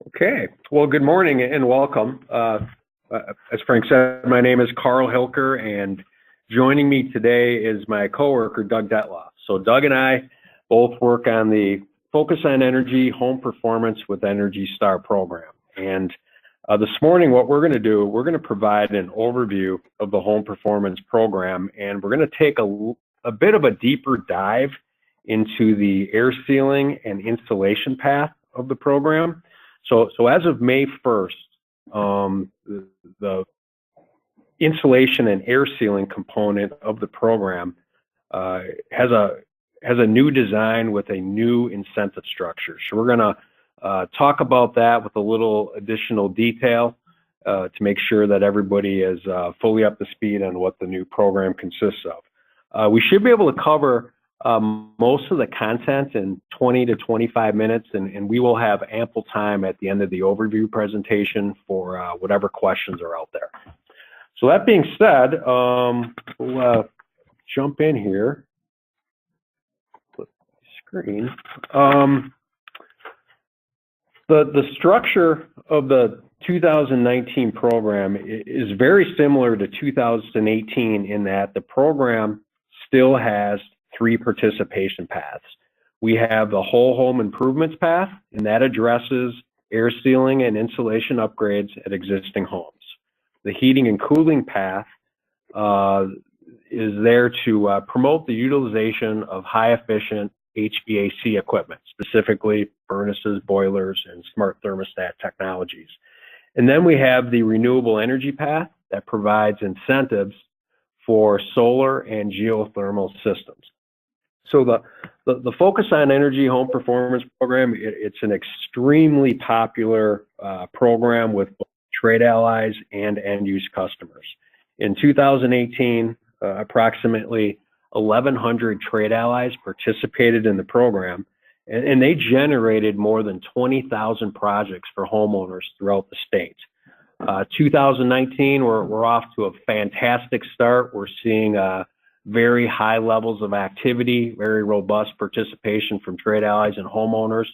Okay, well, good morning and welcome. As Frank said, my name is Carl Hilker, and joining me today is my coworker, Doug Detloff. So Doug and I both work on the Focus on Energy Home Performance with Energy Star program. And this morning, what we're going to do, we're going to provide an overview of the Home Performance program, and we're going to take a bit of a deeper dive into the air sealing and installation path of the program. So as of May 1st, the insulation and air sealing component of the program has a new design with a new incentive structure. So we're going to talk about that with a little additional detail to make sure that everybody is fully up to speed on what the new program consists of. We should be able to cover most of the content in 20 to 25 minutes, and we will have ample time at the end of the overview presentation for whatever questions are out there. So that being said, we'll jump in here. Flip the screen. The structure of the 2019 program is very similar to 2018 in that the program still has three participation paths. We have the whole home improvements path, and that addresses air sealing and insulation upgrades at existing homes. The heating and cooling path is there to promote the utilization of high efficient HVAC equipment, specifically furnaces, boilers, and smart thermostat technologies. And then we have the renewable energy path that provides incentives for solar and geothermal systems. So the Focus on Energy Home Performance program, it's an extremely popular program with both trade allies and end-use customers. In 2018, approximately 1,100 trade allies participated in the program, and they generated more than 20,000 projects for homeowners throughout the state. 2019, we're off to a fantastic start. We're seeing very high levels of activity, very robust participation from trade allies and homeowners,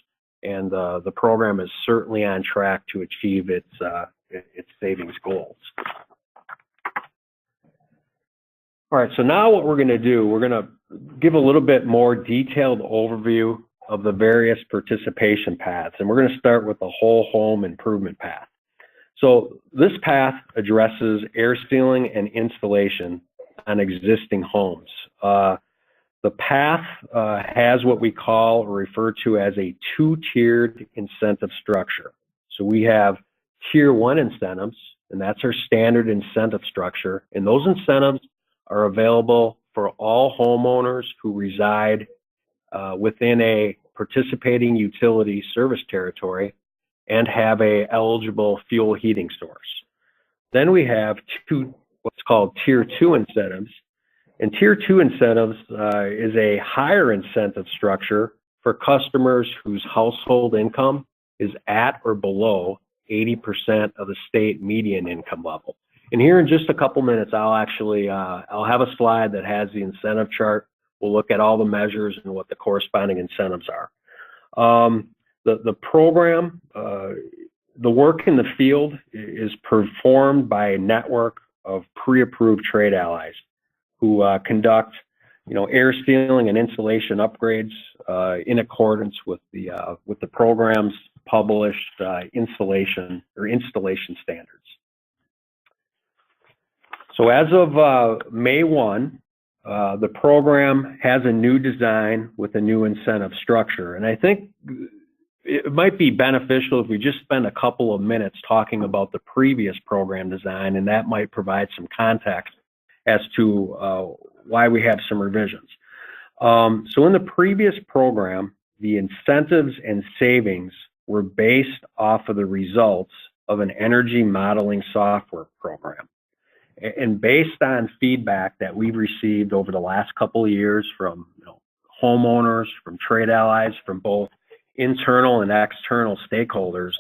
and the program is certainly on track to achieve its savings goals. All right, so now what we're going to do, we're going to give a little bit more detailed overview of the various participation paths, and we're going to start with the whole home improvement path. So this path addresses air sealing and installation on existing homes. The path has what we call or refer to as a two-tiered incentive structure. So we have tier one incentives, and that's our standard incentive structure. And those incentives are available for all homeowners who reside within a participating utility service territory and have a eligible fuel heating source. Then we have what's called tier two incentives. And tier two incentives is a higher incentive structure for customers whose household income is at or below 80% of the state median income level. And here in just a couple minutes, I'll have a slide that has the incentive chart. We'll look at all the measures and what the corresponding incentives are. The program, the work in the field is performed by a network of pre-approved trade allies who conduct, air sealing and insulation upgrades in accordance with the program's published installation standards. So as of May 1, the program has a new design with a new incentive structure, and I think it might be beneficial if we just spend a couple of minutes talking about the previous program design, and that might provide some context as to why we have some revisions. So in the previous program, the incentives and savings were based off of the results of an energy modeling software program. And based on feedback that we've received over the last couple of years from homeowners, from trade allies, from both internal and external stakeholders,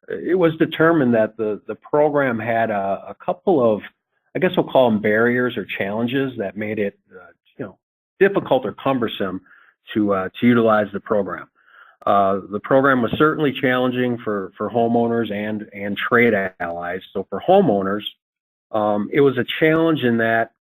it was determined that the program had a couple of, I guess we'll call them barriers or challenges that made it difficult or cumbersome to utilize the program. The program was certainly challenging for homeowners and trade allies. So for homeowners, it was a challenge in that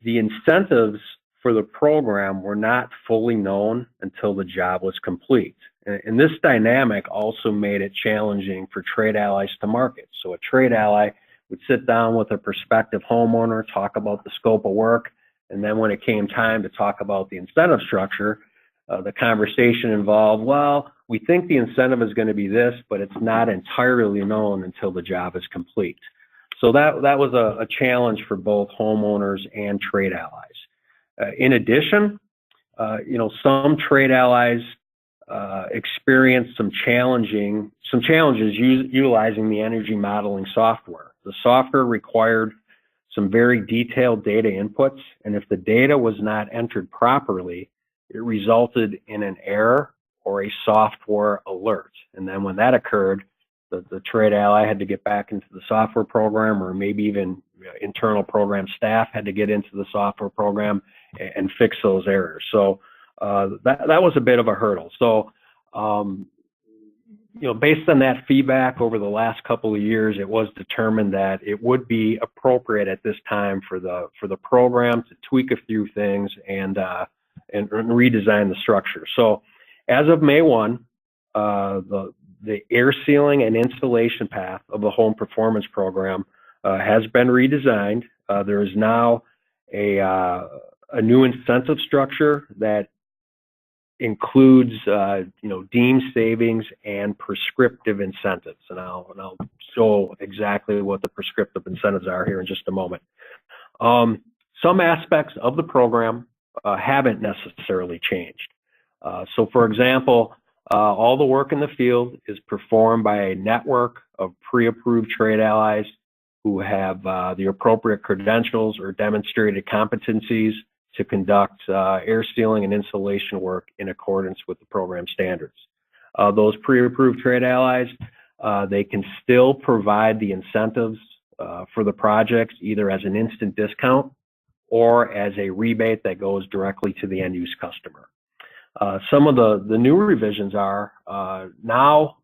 the incentives for the program were not fully known until the job was complete. And this dynamic also made it challenging for trade allies to market. So a trade ally would sit down with a prospective homeowner, talk about the scope of work, and then when it came time to talk about the incentive structure, the conversation involved, well, we think the incentive is going to be this, but it's not entirely known until the job is complete. So that was a challenge for both homeowners and trade allies. In addition, some trade allies experienced some challenges utilizing the energy modeling software. The software required some very detailed data inputs, and if the data was not entered properly, it resulted in an error or a software alert. And then when that occurred, the trade ally had to get back into the software program, or maybe even internal program staff had to get into the software program and fix those errors. So that was a bit of a hurdle. So, based on that feedback over the last couple of years, it was determined that it would be appropriate at this time for the program to tweak a few things and redesign the structure. So, as of May 1, the air sealing and installation path of the home performance program has been redesigned. There is now a new incentive structure that includes deemed savings and prescriptive incentives, and I'll show exactly what the prescriptive incentives are here in just a moment. Some aspects of the program haven't necessarily changed. So, for example, all the work in the field is performed by a network of pre-approved trade allies who have the appropriate credentials or demonstrated competencies to conduct air sealing and installation work in accordance with the program standards. Those pre-approved trade allies, they can still provide the incentives for the projects either as an instant discount or as a rebate that goes directly to the end-use customer. Some of the new revisions are now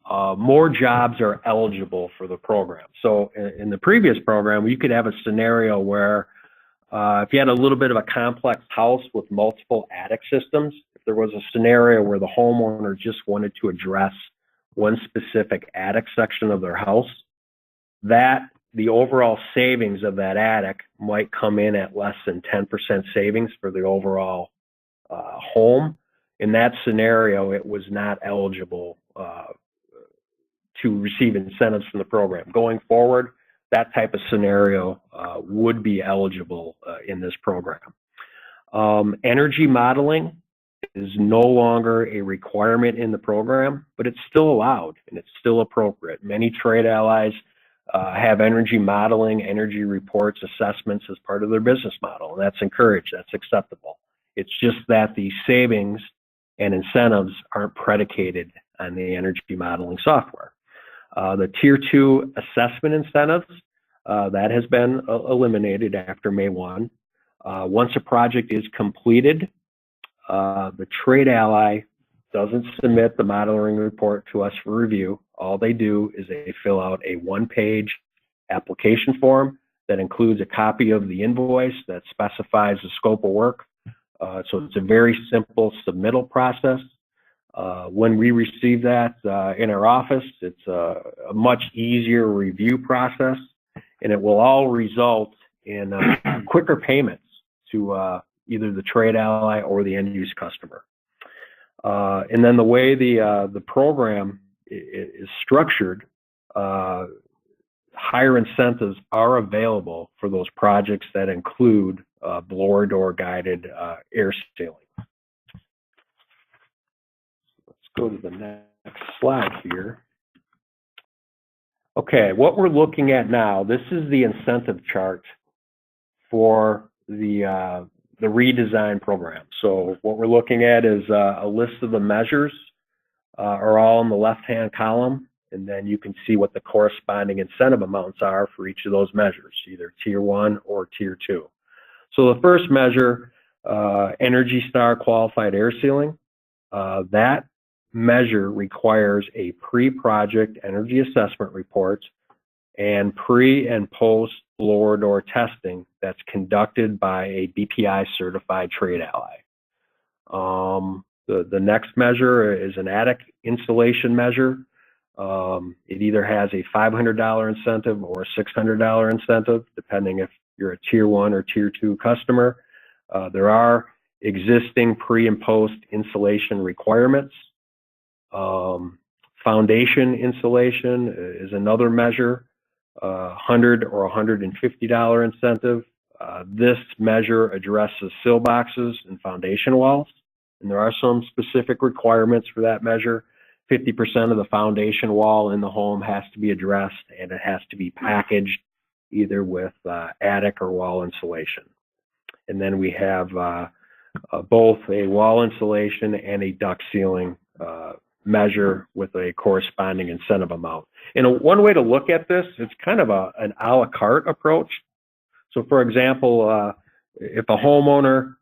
more jobs are eligible for the program. So in the previous program, you could have a scenario where if you had a little bit of a complex house with multiple attic systems, if there was a scenario where the homeowner just wanted to address one specific attic section of their house, that the overall savings of that attic might come in at less than 10% savings for the overall home. In that scenario, it was not eligible to receive incentives from the program. Going forward, that type of scenario would be eligible in this program. Energy modeling is no longer a requirement in the program, but it's still allowed and it's still appropriate. Many trade allies have energy modeling, energy reports, assessments as part of their business model, and that's encouraged, that's acceptable. It's just that the savings and incentives aren't predicated on the energy modeling software. The Tier 2 assessment incentives, that has been eliminated after May 1. Once a project is completed, the trade ally doesn't submit the modeling report to us for review. All they do is they fill out a one-page application form that includes a copy of the invoice that specifies the scope of work. So it's a very simple submittal process. When we receive that in our office, it's a much easier review process, and it will all result in quicker payments to either the trade ally or the end-use customer. And then the way the program is structured, higher incentives are available for those projects that include blower door guided air sealing. Let's go to the next slide here. Okay, what we're looking at now, this is the incentive chart for the redesign program. So what we're looking at is a list of the measures are all in the left-hand column, and then you can see what the corresponding incentive amounts are for each of those measures, either Tier 1 or Tier 2. So the first measure, Energy Star Qualified Air Sealing, that measure requires a pre-project energy assessment report and pre and post blower door testing that's conducted by a BPI certified trade ally. The next measure is an attic insulation measure. It either has a $500 incentive or a $600 incentive, depending if you're a tier 1 or tier 2 customer. There are existing pre and post insulation requirements. Foundation insulation is another measure, $100 or $150 incentive. This measure addresses sill boxes and foundation walls, and there are some specific requirements for that measure. 50% of the foundation wall in the home has to be addressed, and it has to be packaged either with attic or wall insulation. And then we have both a wall insulation and a duct sealing measure with a corresponding incentive amount. And one way to look at this, it's kind of an a la carte approach. So for example, if a homeowner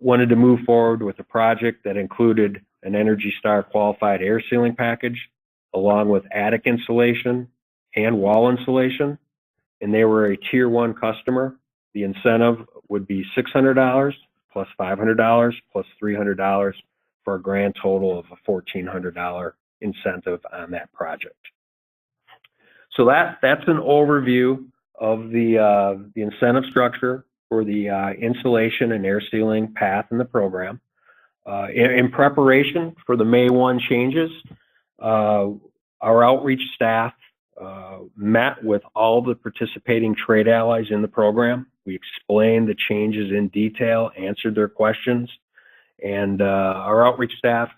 wanted to move forward with a project that included an Energy Star qualified air sealing package along with attic insulation and wall insulation, and they were a tier 1 customer, the incentive would be $600 plus $500 plus $300 for a grand total of a $1,400 incentive on that project. So that's an overview of the incentive structure for the insulation and air sealing path in the program. In preparation for the May 1 changes, our outreach staff met with all the participating trade allies in the program. We explained the changes in detail, answered their questions, and our outreach staff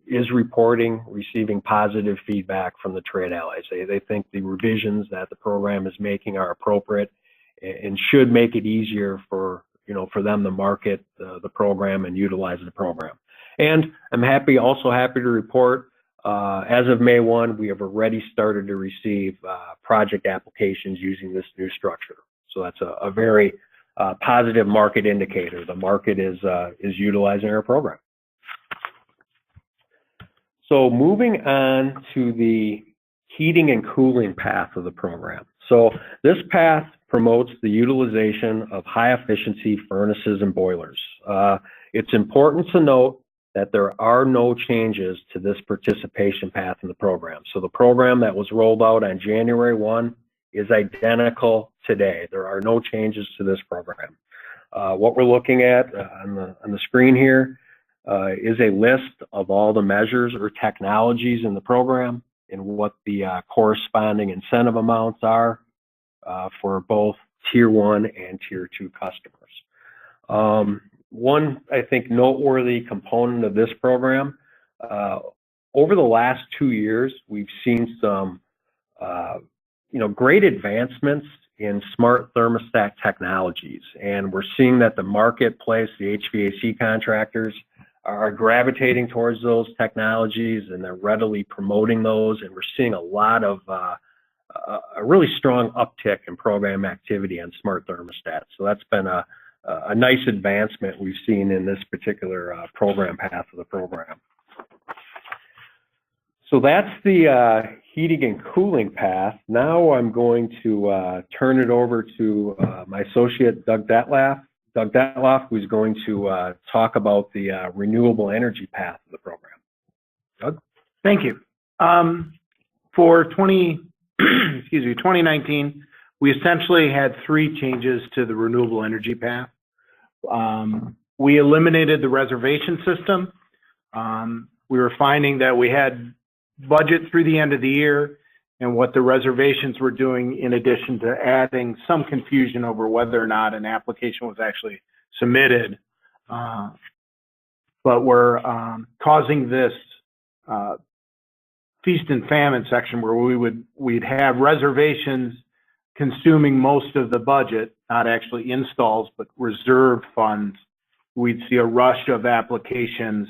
is receiving positive feedback from the trade allies. They think the revisions that the program is making are appropriate and should make it easier for them to market the program and utilize the program. And I'm also happy to report, as of May 1, we have already started to receive project applications using this new structure. So that's a very positive market indicator. The market is utilizing our program. So moving on to the heating and cooling path of the program. So this path promotes the utilization of high efficiency furnaces and boilers. It's important to note that there are no changes to this participation path in the program. So the program that was rolled out on January 1 is identical today. There are no changes to this program. What we're looking at on the screen here is a list of all the measures or technologies in the program and what the corresponding incentive amounts are for both tier 1 and tier 2 customers. One, I think, noteworthy component of this program, over the last 2 years, we've seen some great advancements in smart thermostat technologies, and we're seeing that the marketplace, the HVAC contractors, are gravitating towards those technologies, and they're readily promoting those, and we're seeing a lot of a really strong uptick in program activity on smart thermostats. So that's been a nice advancement we've seen in this particular program path of the program. So that's the heating and cooling path. Now I'm going to turn it over to my associate, Doug Detloff, who's going to talk about the renewable energy path of the program. Doug? Thank you. For 2019, we essentially had 3 changes to the renewable energy path. We eliminated the reservation system. We were finding that we had budget through the end of the year, and what the reservations were doing, in addition to adding some confusion over whether or not an application was actually submitted, but were causing this feast and famine section where we'd have reservations consuming most of the budget, not actually installs, but reserved funds. We'd see a rush of applications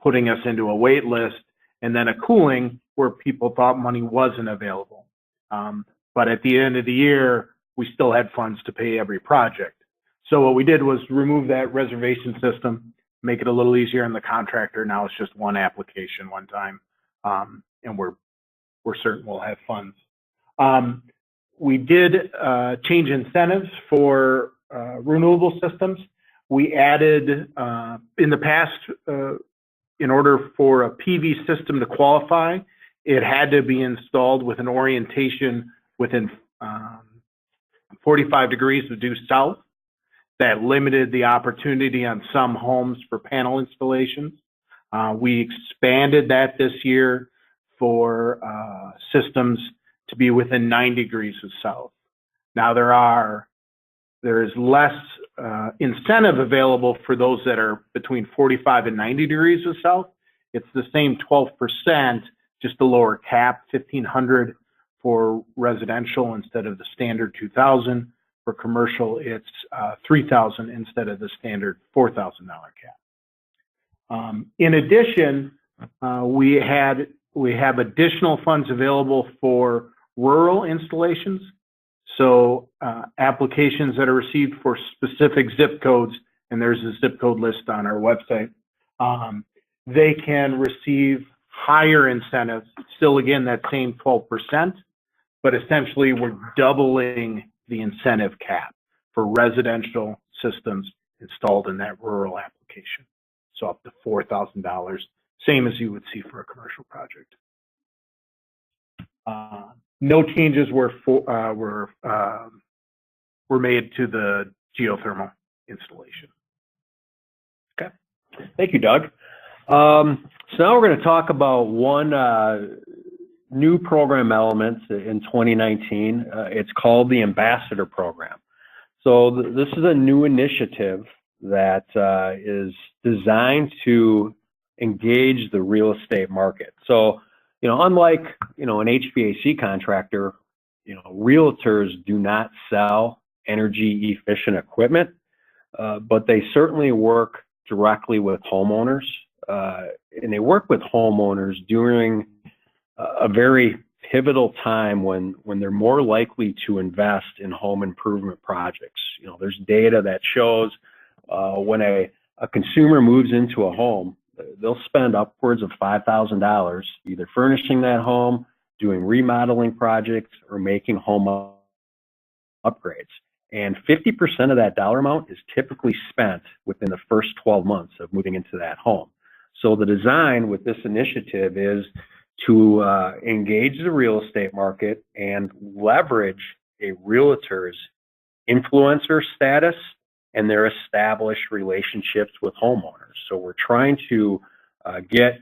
putting us into a wait list, and then a cooling where people thought money wasn't available. But at the end of the year, we still had funds to pay every project. So what we did was remove that reservation system, make it a little easier on the contractor. Now it's just one application, one time, and we're certain we'll have funds. We did change incentives for renewable systems. We added, in the past, in order for a PV system to qualify, it had to be installed with an orientation within 45 degrees of due south. That limited the opportunity on some homes for panel installations. We expanded that this year for systems to be within 9 degrees of south. Now there is less incentive available for those that are between 45 and 90 degrees of south. It's the same 12%, just a lower cap, $1,500 for residential instead of the standard $2,000. For commercial, it's $3,000 instead of the standard $4,000 cap. In addition, we have additional funds available for rural installations. So applications that are received for specific zip codes, and there's a zip code list on our website, they can receive higher incentives. Still, again, that same 12%, but essentially we're doubling the incentive cap for residential systems installed in that rural application. So up to $4,000, same as you would see for a commercial project. No changes were made to the geothermal installation. Okay, thank you, Doug. So now we're going to talk about one new program element in 2019. It's called the Ambassador Program. So this is a new initiative that is designed to engage the real estate market. So, unlike, an HVAC contractor, realtors do not sell energy efficient equipment, but they certainly work directly with homeowners, and they work with homeowners during a very pivotal time when they're more likely to invest in home improvement projects. There's data that shows when a consumer moves into a home, they'll spend upwards of $5,000 either furnishing that home, doing remodeling projects, or making home upgrades. And 50% of that dollar amount is typically spent within the first 12 months of moving into that home. So the design with this initiative is to engage the real estate market and leverage a realtor's influencer status and their established relationships with homeowners. So we're trying to get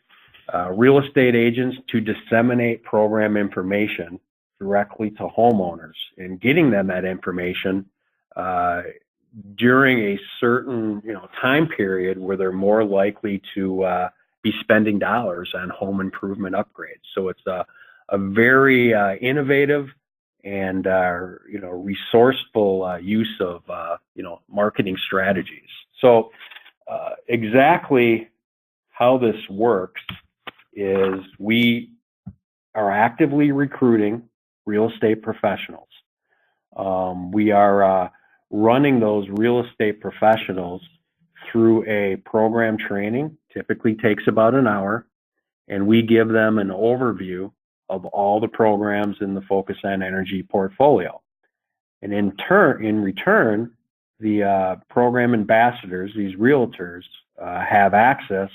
real estate agents to disseminate program information directly to homeowners and getting them that information during a certain time period where they're more likely to be spending dollars on home improvement upgrades. So it's a very innovative and resourceful use of marketing strategies. So exactly how this works is we are actively recruiting real estate professionals. We are running those real estate professionals through a program training, typically takes about an hour, and we give them an overview of all the programs in the Focus on Energy portfolio. And in return, the program ambassadors, these realtors, have access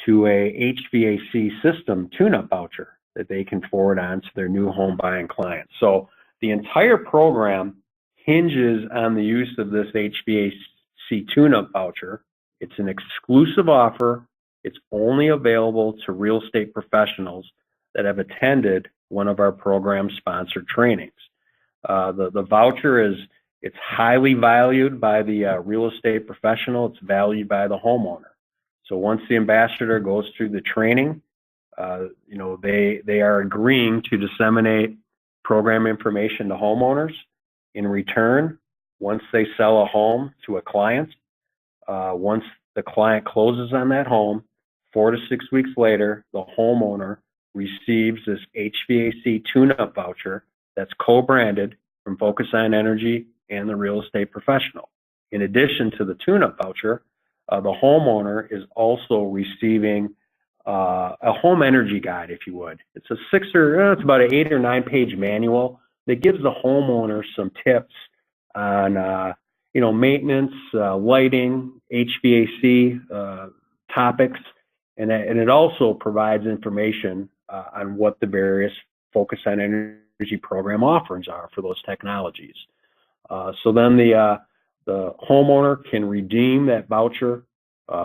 to a HVAC system tune-up voucher that they can forward on to their new home buying clients. So the entire program hinges on the use of this HVAC tune-up voucher. It's an exclusive offer. It's only available to real estate professionals that have attended one of our program-sponsored trainings. The voucher it's highly valued by the real estate professional. It's valued by the homeowner. So once the ambassador goes through the training, they are agreeing to disseminate program information to homeowners. In return, once they sell a home to a client, once the client closes on that home, 4 to 6 weeks later, the homeowner receives this HVAC tune-up voucher that's co-branded from Focus on Energy and the real estate professional. In addition to the tune-up voucher, the homeowner is also receiving a home energy guide, if you would. It's it's about an 8 or 9 page manual that gives the homeowner some tips on, maintenance, lighting, HVAC topics, and it also provides information on what the various Focus on Energy program offerings are for those technologies. So then the homeowner can redeem that voucher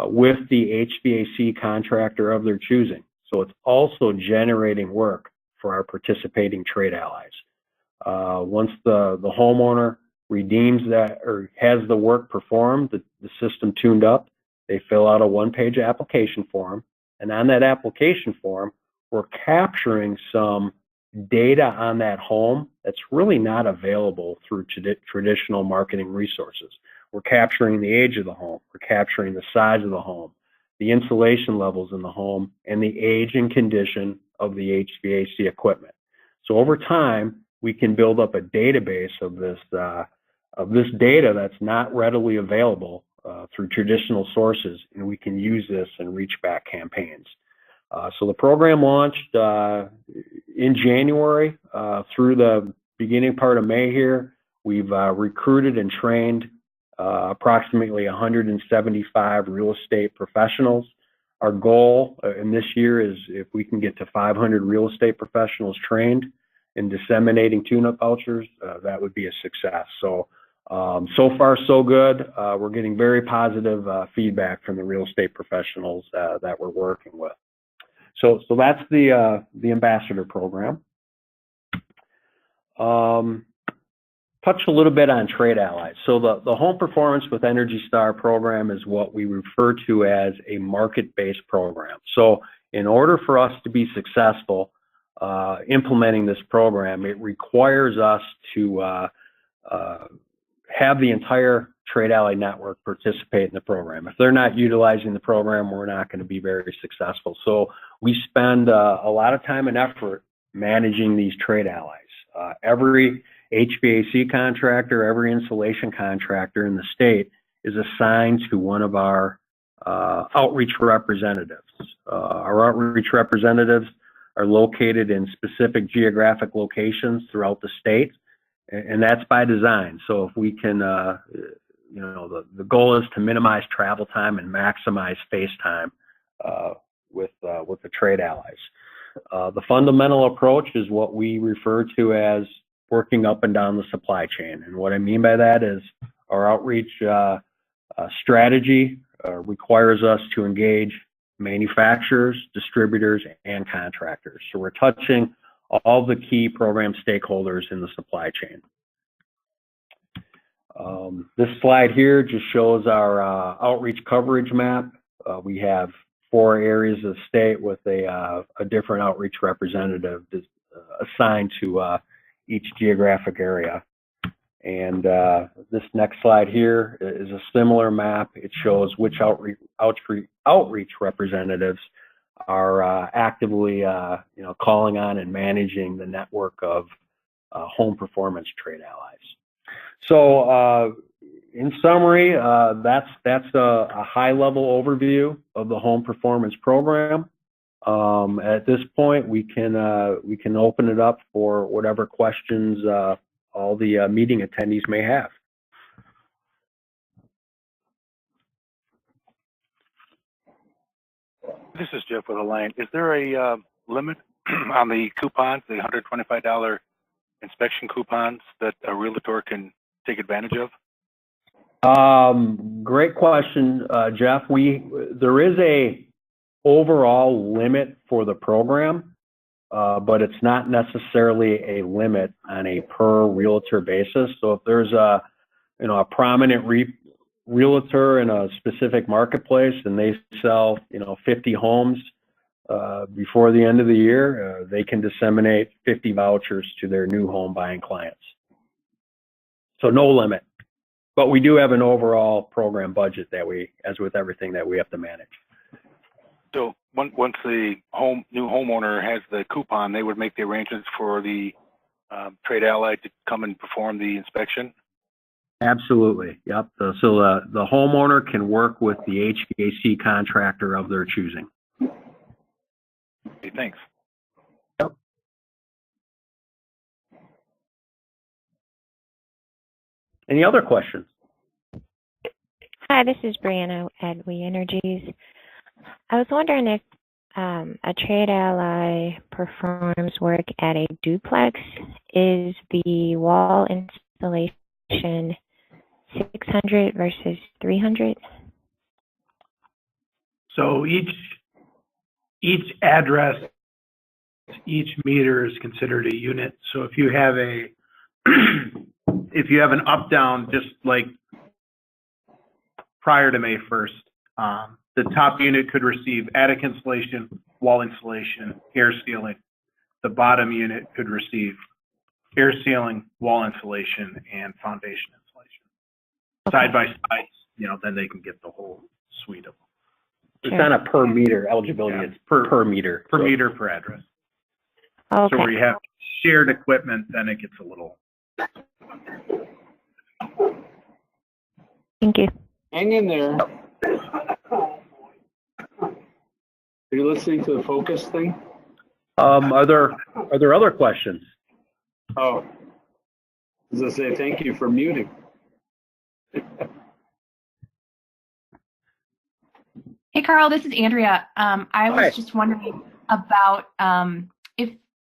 with the HVAC contractor of their choosing. So it's also generating work for our participating trade allies. Once the homeowner redeems that or has the work performed, the system tuned up, they fill out a 1-page application form. And on that application form, we're capturing some data on that home that's really not available through traditional marketing resources. We're capturing the age of the home, we're capturing the size of the home, the insulation levels in the home, and the age and condition of the HVAC equipment. So over time, we can build up a database of this data that's not readily available through traditional sources, and we can use this in reach back campaigns. So the program launched in January through the beginning part of May here. We've recruited and trained approximately 175 real estate professionals. Our goal in this year is if we can get to 500 real estate professionals trained in disseminating tune-up vouchers, that would be a success. So far so good. We're getting very positive feedback from the real estate professionals that we're working with. So that's the ambassador program. Touch a little bit on trade allies. So the Home Performance with Energy Star program is what we refer to as a market-based program. So in order for us to be successful implementing this program, it requires us to have the entire trade ally network participate in the program. If they're not utilizing the program, we're not going to be very successful. So we spend a lot of time and effort managing these trade allies. Every HVAC contractor, every insulation contractor in the state is assigned to one of our outreach representatives. Our outreach representatives are located in specific geographic locations throughout the state, and that's by design. So if we can, the goal is to minimize travel time and maximize face time with the trade allies. The fundamental approach is what we refer to as working up and down the supply chain. And what I mean by that is our outreach strategy requires us to engage manufacturers, distributors, and contractors. So we're touching all the key program stakeholders in the supply chain. This slide here just shows our outreach coverage map. We have 4 areas of the state with a different outreach representative assigned to each geographic area. And this next slide here is a similar map. It shows which outreach representatives are actively calling on and managing the network of home performance trade allies. So in summary, that's a high-level overview of the home performance program. At this point, we can open it up for whatever questions all the meeting attendees may have. This is Jeff with Alliant. Is there a limit on the coupons, the $125 inspection coupons that a realtor can take advantage of? Great question, Jeff. There is a overall limit for the program, but it's not necessarily a limit on a per realtor basis. So if there's a prominent realtor in a specific marketplace and they sell 50 homes before the end of the year, they can disseminate 50 vouchers to their new home buying clients. So no limit, but we do have an overall program budget that as with everything, that we have to manage. So once the new homeowner has the coupon, they would make the arrangements for the trade ally to come and perform the inspection? Absolutely. Yep. So the homeowner can work with the HVAC contractor of their choosing. Okay, thanks. Yep. Any other questions? Hi, this is Brianna at We Energies. I was wondering if a trade ally performs work at a duplex. Is the wall installation 600 versus 300? So each address, each meter is considered a unit. So if you have if you have an up down, just like prior to May 1st, the top unit could receive attic insulation, wall insulation, air sealing. The bottom unit could receive air sealing, wall insulation, and foundation insulation. Okay. Side by side, then they can get the whole suite of them. It's not a per meter eligibility. Yeah. It's per meter. Per meter per address. Okay. So where you have shared equipment, then it gets a little. Thank you. Hang in there. Are you listening to the focus thing? Are there other questions? Oh, as I say, thank you for muting. Hey, Carl, this is Andrea. I was Hi. just wondering about if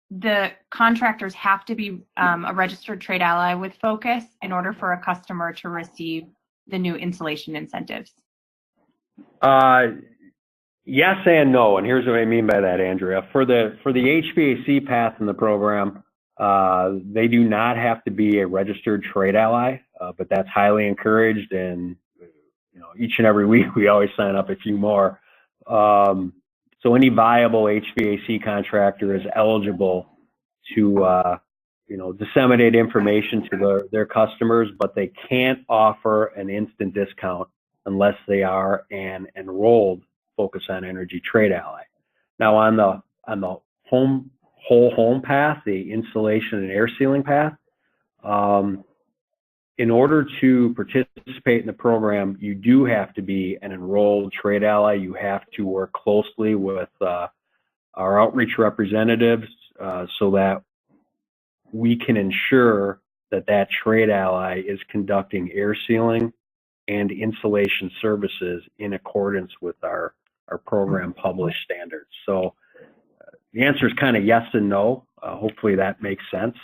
the contractors have to be a registered trade ally with Focus in order for a customer to receive the new installation incentives. Yes and no, and here's what I mean by that, Andrea. For the HVAC path in the program, they do not have to be a registered trade ally, but that's highly encouraged. And each and every week we always sign up a few more. So any viable HVAC contractor is eligible to disseminate information to their customers, but they can't offer an instant discount unless they are an enrolled Focus on Energy trade ally. Now on the whole home path, the installation and air sealing path, in order to participate in the program, you do have to be an enrolled trade ally. You have to work closely with our outreach representatives so that we can ensure that trade ally is conducting air sealing and insulation services in accordance with our program published standards. So the answer is kind of yes and no. Hopefully that makes sense.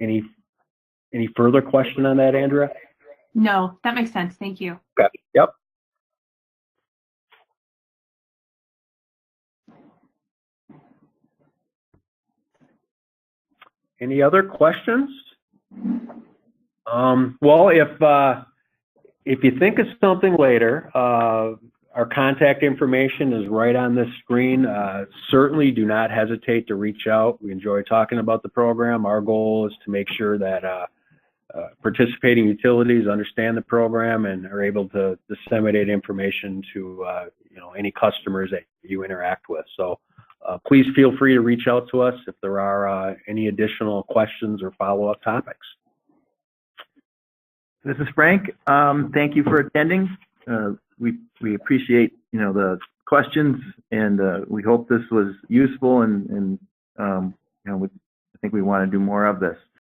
Any further question on that, Andrea? No, that makes sense. Thank you. Okay. Yep. Any other questions? Well, if you think of something later, our contact information is right on this screen. Certainly do not hesitate to reach out. We enjoy talking about the program. Our goal is to make sure that participating utilities understand the program and are able to disseminate information to any customers that you interact with. So please feel free to reach out to us if there are any additional questions or follow-up topics. This is Frank. Thank you for attending. We appreciate the questions, and we hope this was useful. And I think we want to do more of this.